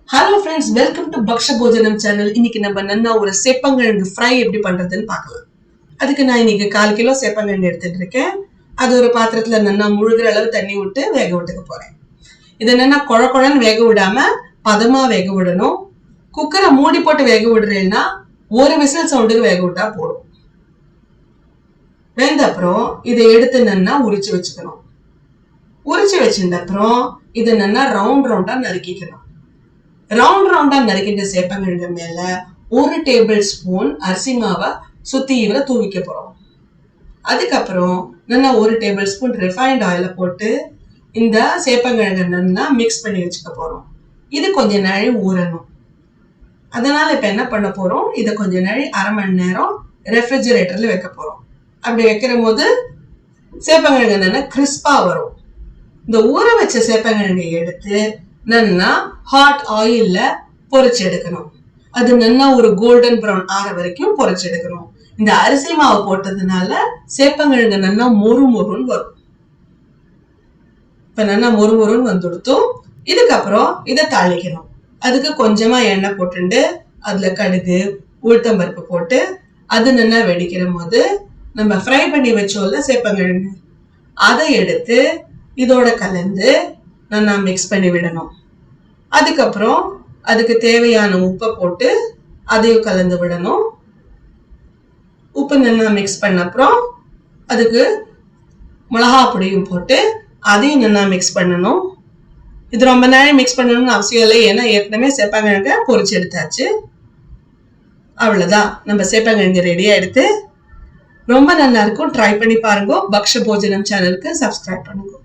Hello friends, welcome to Baksha Bhojanam channel. இன்னைக்கு நம்ம நன்னா ஒரு சேப்பங்கிழங்கு ஃப்ரை எப்படி பண்றதுன்னு பார்க்கலாம். அதுக்கு நான் இன்னைக்கு 1/4 கிலோ சேப்பங்கிழங்கு எடுத்துட்டு இருக்கேன். அது ஒரு பாத்திரத்துல நன்னா முழுகிற அளவு தண்ணி விட்டு வேக விட்டுக்க போறேன். இதை நன்னா குழன்னு வேக விடாம பதமா வேக விடணும். குக்கரை மூடி போட்டு வேக விடுறேன்னா ஒரு விசில் சவுண்டுக்கு வேக விட்டா போடும். வெந்த அப்புறம் இதை எடுத்து நன்னா உரிச்சு வச்சுக்கணும். உரிச்சு வச்சிருந்த அப்புறம் இதை நன்னா ரவுண்டா நறுக்கிக்கணும். ரவுண்டா நறுக்கின்ற சேப்பங்கிழங்கு மேல 1 டேபிள் ஸ்பூன் அரிசி மாவை சுத்தி தூவிக்க போறோம். அதுக்கப்புறம் நல்லா 1 டேபிள் ஸ்பூன் ரிஃபைண்ட் ஆயில போட்டு இந்த சேப்பங்கிழங்கு நல்லா மிக்ஸ் பண்ணி வச்சுக்க போறோம். இது கொஞ்ச நேரம் ஊறணும். அதனால இப்ப என்ன பண்ண போறோம், இதை கொஞ்ச நேரம் 1/2 மணி நேரம் ரெஃப்ரிஜரேட்டர்ல வைக்க போறோம். அப்படி வைக்கிற போது சேப்பங்கிழங்கு நல்லா கிறிஸ்பா வரும். இந்த ஊற வச்ச சேப்பங்கிழங்கை எடுத்து நல்லா ஹாட் ஆயில்ல பொரிச்சு எடுக்கணும். அது நல்லா ஒரு கோல்டன் ப்ரௌன் ஆற வரைக்கும் பொரிச்சு எடுக்கணும். இந்த அரிசி மாவு போட்டதுனால சேப்பங்கிழங்கு நல்லா மொறுன்னு வரும். இப்ப நல்லா மொறுன்னு வந்துடுத்தும். இதுக்கப்புறம் இதை தாளிக்கணும். அதுக்கு கொஞ்சமா எண்ணெய் போட்டுண்டு அதுல கடுகு உளுத்தம்பருப்பு போட்டு அது நல்லா வெடிக்கிற போது நம்ம ஃப்ரை பண்ணி வச்சோம்ல சேப்பங்கிழங்கு, அதை எடுத்து இதோட கலந்து நல்லா மிக்ஸ் பண்ணி விடணும். அதுக்கப்புறம் அதுக்கு தேவையான உப்பை போட்டு அதையும் கலந்து விடணும். உப்பு நல்லா மிக்ஸ் பண்ண அப்புறம் அதுக்கு மிளகா பொடியும் போட்டு அதையும் நல்லா மிக்ஸ் பண்ணணும். இது ரொம்ப நேரம் மிக்ஸ் பண்ணணும்னு அவசியம் இல்லை, ஏன்னா ஏற்கனவே சேப்பங்கிழங்க பொரிச்சு எடுத்தாச்சு. அவ்வளவுதான், நம்ம சேப்பங்கிழங்கு ரெடியா எடுத்து ரொம்ப நல்லா இருக்கும். ட்ரை பண்ணி பாருங்க. பக்ஷ போஜனம் சேனலுக்கு சப்ஸ்கிரைப் பண்ணுங்க.